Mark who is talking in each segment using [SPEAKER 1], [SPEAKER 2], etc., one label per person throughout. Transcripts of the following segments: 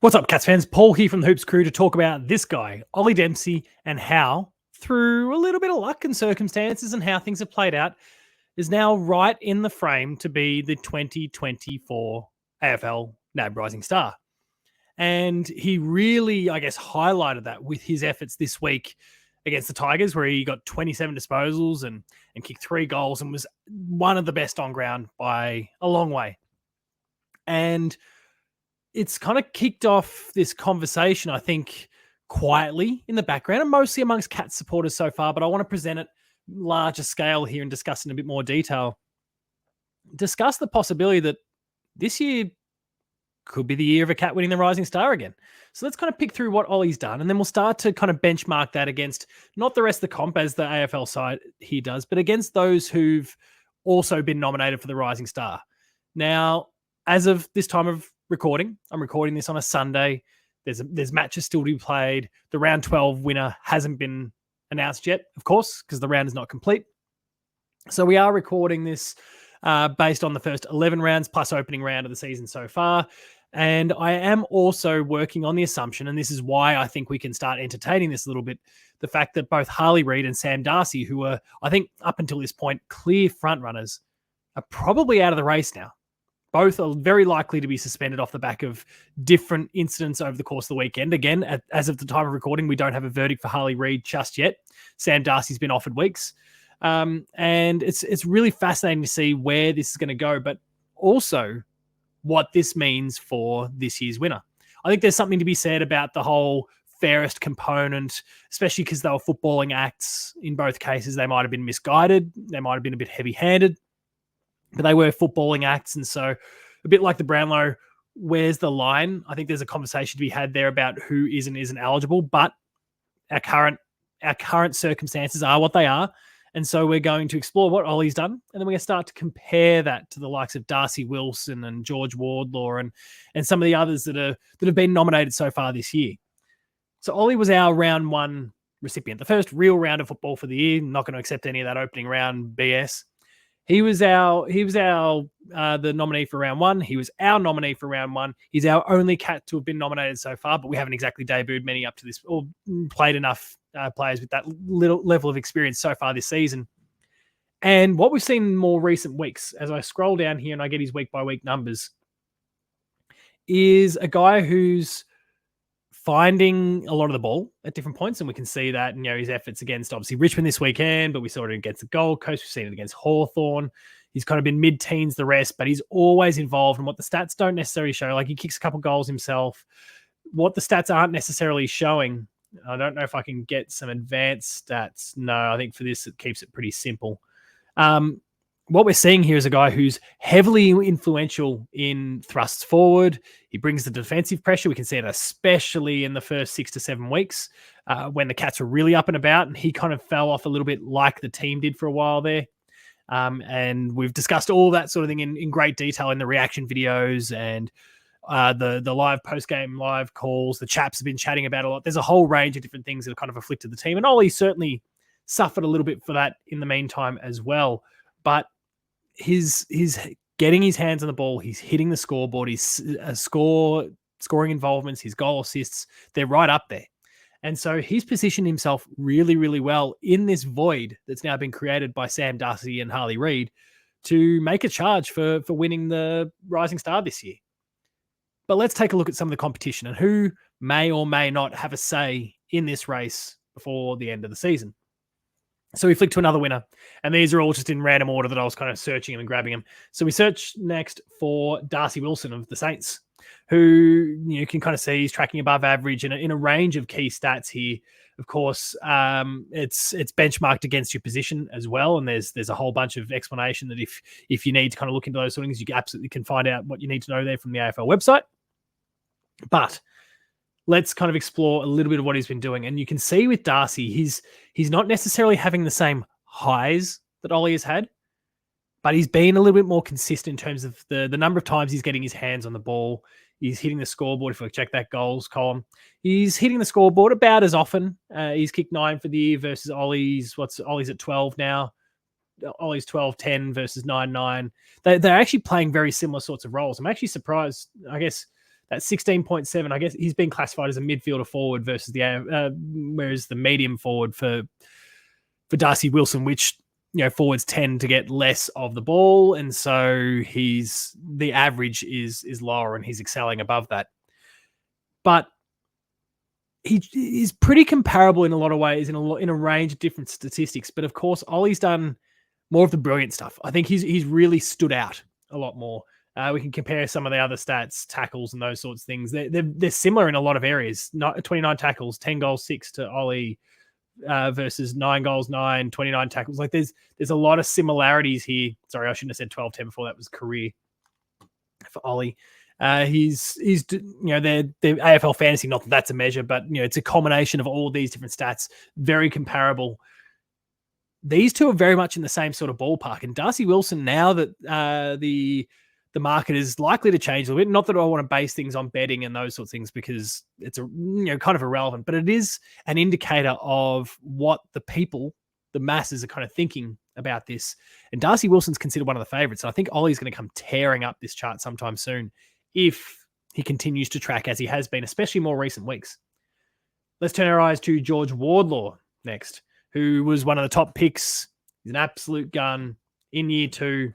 [SPEAKER 1] What's up, Cats fans? Paul here from the Hoops crew to talk about this guy, Ollie Dempsey, and how, through a little bit of luck and circumstances and how things have played out, is now right in the frame to be the 2024 AFL NAB Rising Star. And he really, highlighted that with his efforts this week against the Tigers, where he got 27 disposals and kicked 3 goals and was one of the best on ground by a long way. And it's kind of kicked off this conversation, I think, quietly in the background and mostly amongst Cats supporters so far, but I want to present it larger scale here and discuss in a bit more detail. Discuss the possibility that this year could be the year of a Cat winning the Rising Star again. So let's kind of pick through what Ollie's done, and then we'll start to kind of benchmark that against not the rest of the comp as the AFL side he does, but against those who've also been nominated for the Rising Star. Now, as of this time of recording, I'm recording this on a Sunday. There's matches still to be played. The round 12 winner hasn't been announced yet, of course, because the round is not complete. So we are recording this based on the first 11 rounds plus opening round of the season so far. And I am also working on the assumption, and this is why I think we can start entertaining this a little bit, the fact that both Harley Reid and Sam Darcy, who were, I think, up until this point, clear front runners, are probably out of the race now. Both are very likely to be suspended off the back of different incidents over the course of the weekend. Again, as of the time of recording, we don't have a verdict for Harley Reid just yet. Sam Darcy's been offered weeks. And it's really fascinating to see where this is going to go, but also what this means for this year's winner. I think there's something to be said about the whole fairest component, especially because they were footballing acts. In both cases, they might have been misguided. They might have been a bit heavy-handed. But they were footballing acts, and so a bit like the Brownlow, where's the line? I think there's a conversation to be had there about who is and isn't eligible, but our current circumstances are what they are, and so we're going to explore what Ollie's done, and then we're going to start to compare that to the likes of Darcy Wilson and George Wardlaw and some of the others that have been nominated so far this year. So Ollie was our round 1 recipient, the first real round of football for the year. I'm not going to accept any of that opening round BS. He was the nominee for round 1. He was our nominee for round 1. He's our only Cat to have been nominated so far, but we haven't exactly debuted many up to this or played enough players with that little level of experience so far this season. And what we've seen in more recent weeks, as I scroll down here and I get his week-by-week numbers, is a guy who's finding a lot of the ball at different points, and we can see that, his efforts against obviously Richmond this weekend, but we saw it against the Gold Coast, we've seen it against Hawthorn. He's kind of been mid-teens the rest, but he's always involved in what the stats don't necessarily show. Like, he kicks a couple goals himself. What the stats aren't necessarily showing, I don't know if I can get some advanced stats. No, I think for this, it keeps it pretty simple. What we're seeing here is a guy who's heavily influential in thrusts forward. He brings the defensive pressure. We can see it especially in the first 6 to 7 weeks when the Cats were really up and about, and he kind of fell off a little bit like the team did for a while there. And we've discussed all that sort of thing in great detail in the reaction videos and the live post-game live calls. The chaps have been chatting about a lot. There's a whole range of different things that have kind of afflicted the team, and Ollie certainly suffered a little bit for that in the meantime as well. But he's getting his hands on the ball. He's hitting the scoreboard. His scoring involvements, his goal assists, they're right up there. And so he's positioned himself really, really well in this void that's now been created by Sam Darcy and Harley Reid to make a charge for winning the Rising Star this year. But let's take a look at some of the competition and who may or may not have a say in this race before the end of the season. So we flick to another winner, and these are all just in random order that I was kind of searching them and grabbing them. So we search next for Darcy Wilson of the Saints, who you can kind of see he's tracking above average in a range of key stats here. Of course, it's benchmarked against your position as well, and there's a whole bunch of explanation that if you need to kind of look into those sort of things, you absolutely can find out what you need to know there from the AFL website. But let's kind of explore a little bit of what he's been doing. And you can see with Darcy, he's not necessarily having the same highs that Ollie has had, but he's been a little bit more consistent in terms of the number of times he's getting his hands on the ball. He's hitting the scoreboard. If we check that goals column, he's hitting the scoreboard about as often. He's kicked 9 for the year versus Ollie's at 12 now. Ollie's 12-10 versus 9-9. They're actually playing very similar sorts of roles. I'm actually surprised, I guess, That 16.7, I guess he's been classified as a midfielder forward versus whereas the medium forward for Darcy Wilson, which forwards tend to get less of the ball, and so the average is lower, and he's excelling above that. But he is pretty comparable in a lot of ways, in a range of different statistics. But of course, Ollie's done more of the brilliant stuff. I think he's really stood out a lot more. We can compare some of the other stats, tackles and those sorts of things. They're similar in a lot of areas. 29 tackles, 10 goals, 6 to Ollie versus 9 goals, 9, 29 tackles. Like there's a lot of similarities here. Sorry, I shouldn't have said 12-10 before. That was career for Ollie. He's they're AFL fantasy, not that that's a measure, but it's a combination of all these different stats, very comparable. These two are very much in the same sort of ballpark. And Darcy Wilson, now that the market is likely to change a little bit, not that I want to base things on betting and those sorts of things because it's kind of irrelevant, but it is an indicator of what the masses are kind of thinking about this. And Darcy Wilson's considered one of the favorites. So I think Ollie's going to come tearing up this chart sometime soon if he continues to track as he has been, especially more recent weeks. Let's turn our eyes to George Wardlaw next, who was one of the top picks. He's an absolute gun in year 2.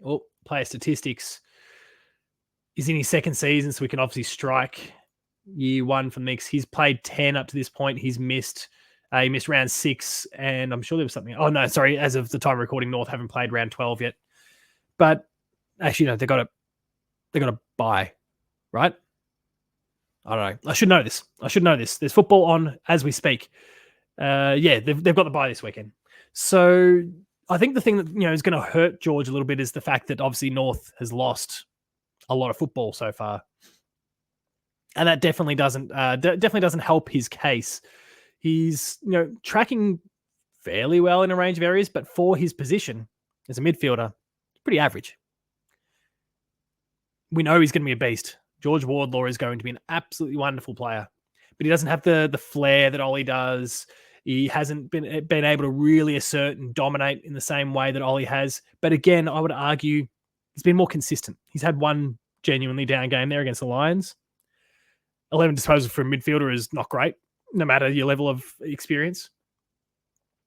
[SPEAKER 1] Oh, player statistics. He's in his second season, so we can obviously strike year 1 from Knicks. He's played 10 up to this point. He's missed round 6, and I'm sure there was something. Oh, no, sorry. As of the time of recording, North haven't played round 12 yet. But actually, no, they got a bye, right? I don't know. I should know this. There's football on as we speak. They've got the bye this weekend. So I think the thing that is going to hurt George a little bit is the fact that obviously North has lost a lot of football so far, and that definitely doesn't help his case. He's tracking fairly well in a range of areas, but for his position as a midfielder, pretty average. We know he's going to be a beast. George Wardlaw is going to be an absolutely wonderful player, but he doesn't have the flair that Ollie does. He hasn't been able to really assert and dominate in the same way that Ollie has. But again, I would argue he's been more consistent. He's had one genuinely down game there against the Lions. 11 disposals for a midfielder is not great, no matter your level of experience.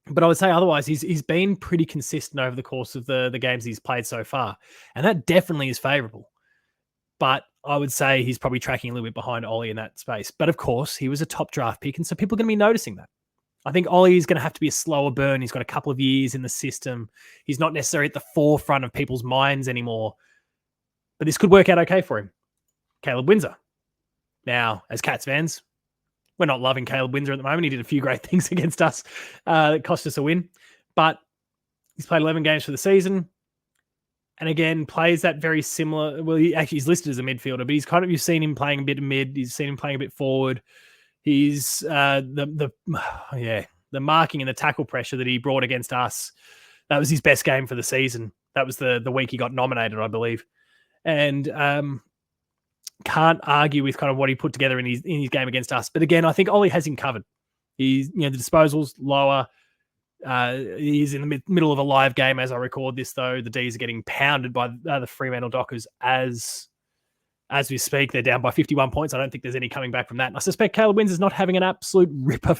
[SPEAKER 1] But I would say otherwise, he's been pretty consistent over the course of the games he's played so far. And that definitely is favourable. But I would say he's probably tracking a little bit behind Ollie in that space. But of course, he was a top draft pick, and so people are going to be noticing that. I think Ollie is going to have to be a slower burn. He's got a couple of years in the system. He's not necessarily at the forefront of people's minds anymore. But this could work out okay for him. Caleb Windsor. Now, as Cats fans, we're not loving Caleb Windsor at the moment. He did a few great things against us that cost us a win. But he's played 11 games for the season. And again, plays that very similar. Well, he's listed as a midfielder, but you've seen him playing a bit of mid. You've seen him playing a bit forward. He's the marking and the tackle pressure that he brought against us. That was his best game for the season. That was the week he got nominated, I believe. And can't argue with kind of what he put together in his game against us. But again, I think Ollie has him covered. He's the disposals lower. He's in the middle of a live game as I record this, though. The D's are getting pounded by the Fremantle Dockers as we speak. They're down by 51 points. I don't think there's any coming back from that. And I suspect Caleb Windsor's not having an absolute ripper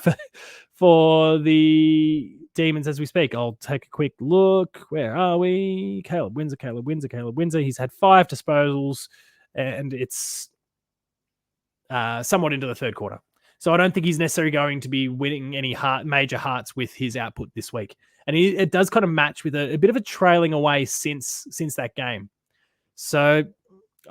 [SPEAKER 1] for the Demons as we speak. I'll take a quick look. Where are we? Caleb Windsor. He's had 5 disposals, and it's somewhat into the third quarter. So I don't think he's necessarily going to be winning any major hearts with his output this week. And it does kind of match with a bit of a trailing away since that game. So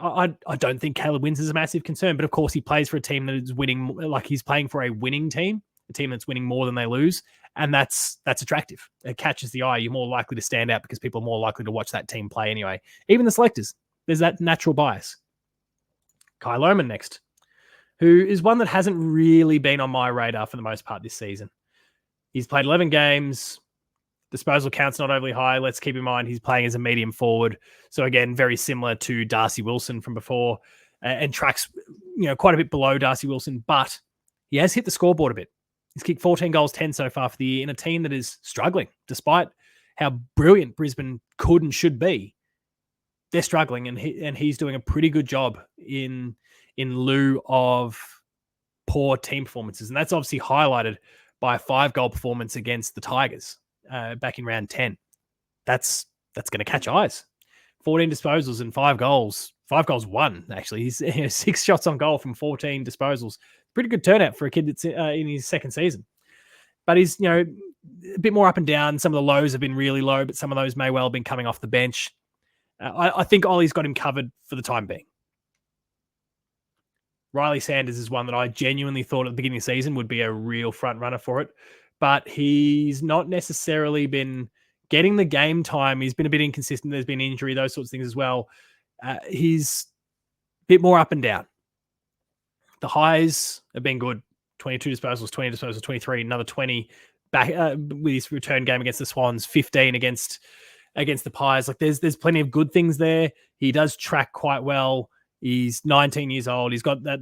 [SPEAKER 1] I don't think Caleb Windsor is a massive concern. But of course, he plays for a team that is winning. Like he's playing for a winning team, a team that's winning more than they lose. And that's attractive. It catches the eye. You're more likely to stand out because people are more likely to watch that team play anyway. Even the selectors, there's that natural bias. Kai Lohmann next, who is one that hasn't really been on my radar for the most part this season. He's played 11 games. Disposal count's not overly high. Let's keep in mind he's playing as a medium forward. So again, very similar to Darcy Wilson from before and tracks quite a bit below Darcy Wilson, but he has hit the scoreboard a bit. He's kicked 14 goals, 10 so far for the year in a team that is struggling, despite how brilliant Brisbane could and should be. they're struggling, and he's doing a pretty good job in lieu of poor team performances, and that's obviously highlighted by a 5-goal performance against the Tigers back in round 10. That's going to catch eyes. 14 disposals and 5 goals. 5 goals won, actually. He's 6 shots on goal from 14 disposals. Pretty good turnout for a kid that's in his second season. But he's, a bit more up and down. Some of the lows have been really low, but some of those may well have been coming off the bench. I think Ollie's got him covered for the time being. Riley Sanders is one that I genuinely thought at the beginning of the season would be a real front runner for it, but he's not necessarily been getting the game time. He's been a bit inconsistent. There's been injury, those sorts of things as well. He's a bit more up and down. The highs have been good. 22 disposals, 20 disposals, 23, another 20 back with his return game against the Swans, 15 against the Pies. Like there's plenty of good things there. He does track quite well. He's 19 years old. He's got that,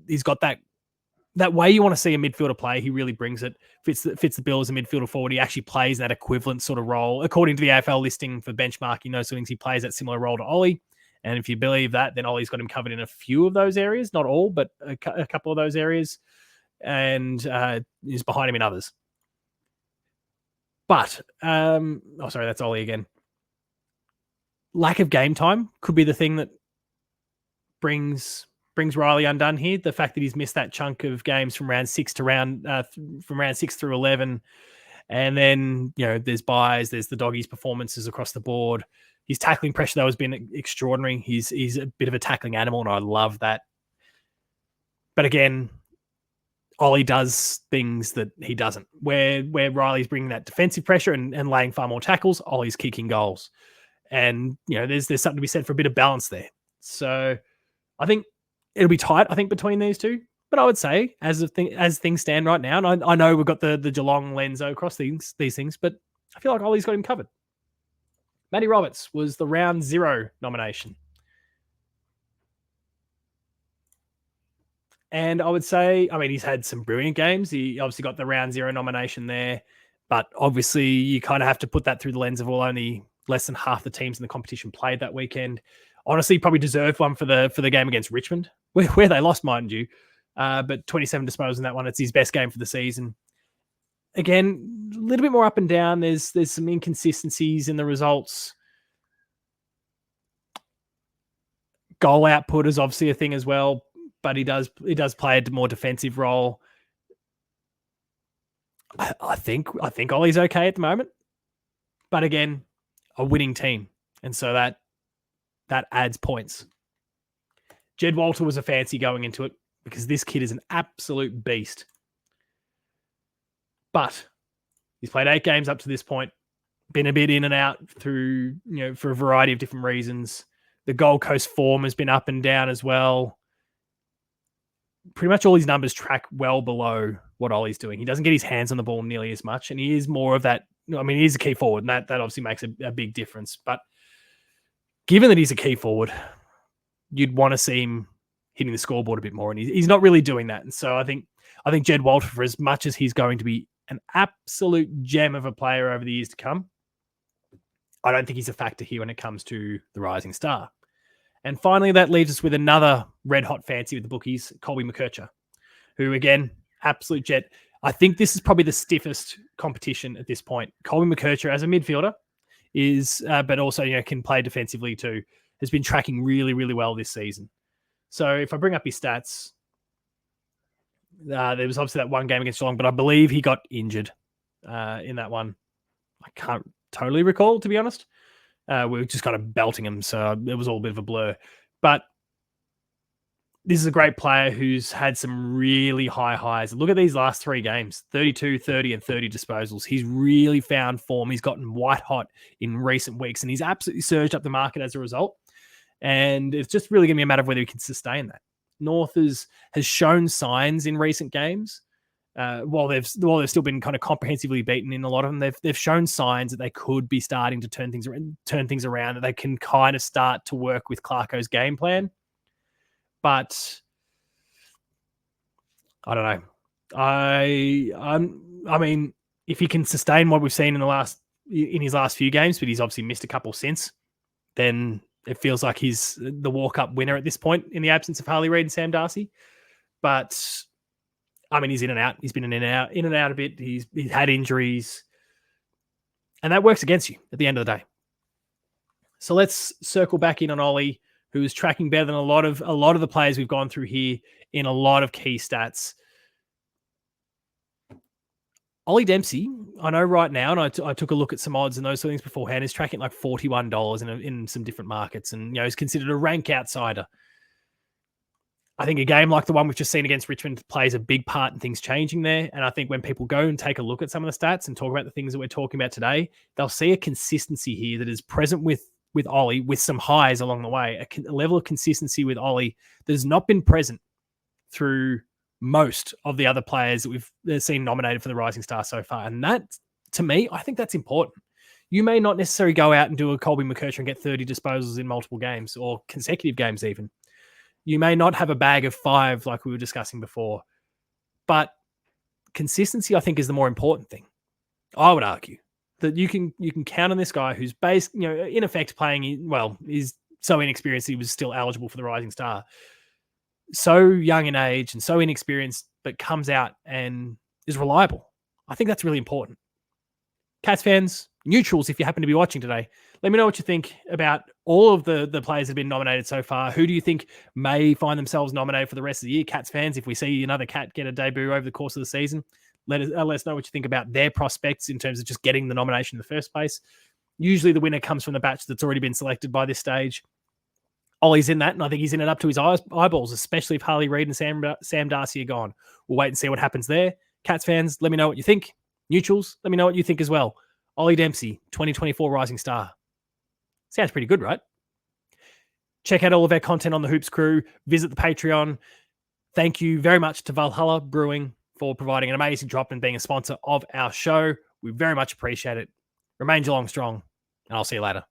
[SPEAKER 1] he's got that way you want to see a midfielder play. He really brings it. Fits the bill as a midfielder forward. He actually plays that equivalent sort of role. According to the AFL listing for benchmarking those things, he plays that similar role to Ollie. And if you believe that, then Ollie's got him covered in a few of those areas. Not all, but a couple of those areas. And he's behind him in others. But, sorry, that's Ollie again. Lack of game time could be the thing that brings Riley undone here. The fact that he's missed that chunk of games from round 6 to from round 6 through 11. And then, there's buys, there's the doggies performances across the board. His tackling pressure, though, has been extraordinary. He's a bit of a tackling animal, and I love that. But again, Ollie does things that he doesn't. Where Riley's bringing that defensive pressure and laying far more tackles, Ollie's kicking goals. And, there's something to be said for a bit of balance there. So I think it'll be tight, between these two. But I would say, as things stand right now, and I know we've got the Geelong lens across these things, but I feel like Ollie's got him covered. Matty Roberts was the round 0 nomination. And I would say, he's had some brilliant games. He obviously got the round 0 nomination there. But obviously, you kind of have to put that through the lens of only less than half the teams in the competition played that weekend. Honestly, probably deserved one for the game against Richmond, where they lost, mind you. But 27 disposals in that one. It's his best game for the season. Again, a little bit more up and down. There's some inconsistencies in the results. Goal output is obviously a thing as well, but he does play a more defensive role. I think Ollie's okay at the moment, but again, a winning team, and so that adds points. Jed Walter was a fancy going into it because this kid is an absolute beast. But he's played 8 games up to this point, been a bit in and out through, for a variety of different reasons. The Gold Coast form has been up and down as well. Pretty much all his numbers track well below what Ollie's doing. He doesn't get his hands on the ball nearly as much, and he is more of that. He's a key forward, and that obviously makes a big difference. But given that he's a key forward, you'd want to see him hitting the scoreboard a bit more, and he's not really doing that. And so I think Jed Walter, for as much as he's going to be an absolute gem of a player over the years to come, I don't think he's a factor here when it comes to the rising star. And finally, that leaves us with another red-hot fancy with the bookies, Colby McKercher, who, again, absolute jet. I think this is probably the stiffest competition at this point. Colby McKercher, as a midfielder, is, but also can play defensively too, has been tracking really, really well this season. So if I bring up his stats, there was obviously that one game against Geelong, but I believe he got injured in that one. I can't totally recall, to be honest. We were just kind of belting him, so it was all a bit of a blur. But this is a great player who's had some really high highs. Look at these last 3 games, 32, 30, and 30 disposals. He's really found form. He's gotten white hot in recent weeks, and he's absolutely surged up the market as a result. And it's just really going to be a matter of whether he can sustain that. North has shown signs in recent games. While they've still been kind of comprehensively beaten in a lot of them, they've shown signs that they could be starting to turn things around, that they can kind of start to work with Clarko's game plan. But I don't know. If he can sustain what we've seen in his last few games, but he's obviously missed a couple since, then it feels like he's the walk-up winner at this point in the absence of Harley Reid and Sam Darcy. But I mean, he's in and out. He's been in and out a bit. He's had injuries, and that works against you at the end of the day. So let's circle back in on Ollie, who is tracking better than a lot of the players we've gone through here in a lot of key stats. Ollie Dempsey, I know right now, and I took a look at some odds and those sort of things beforehand, is tracking like $41 in some different markets, and is considered a rank outsider. I think a game like the one we've just seen against Richmond plays a big part in things changing there. And I think when people go and take a look at some of the stats and talk about the things that we're talking about today, they'll see a consistency here that is present with Ollie, with some highs along the way, a level of consistency with Ollie that has not been present through most of the other players that we've seen nominated for the Rising Star so far. And that, to me, I think that's important. You may not necessarily go out and do a Colby McKercher and get 30 disposals in multiple games or consecutive games even. You may not have a bag of 5 like we were discussing before, but consistency, I think, is the more important thing. I would argue that you can count on this guy who's based, in effect playing, well, is so inexperienced he was still eligible for the Rising Star. So young in age and so inexperienced, but comes out and is reliable. I think that's really important. Cats fans, neutrals, if you happen to be watching today, let me know what you think about all of the players that have been nominated so far. Who do you think may find themselves nominated for the rest of the year? Cats fans, if we see another Cat get a debut over the course of the season, let us know what you think about their prospects in terms of just getting the nomination in the first place. Usually the winner comes from the batch that's already been selected by this stage. Ollie's in that, and I think he's in it up to his eyeballs, especially if Harley Reid and Sam Darcy are gone. We'll wait and see what happens there. Cats fans, let me know what you think. Neutrals, let me know what you think as well. Ollie Dempsey, 2024 Rising Star. Sounds pretty good, right? Check out all of our content on the Hoops Crew. Visit the Patreon. Thank you very much to Valhalla Brewing for providing an amazing drop and being a sponsor of our show. We very much appreciate it. Remain Geelong strong, and I'll see you later.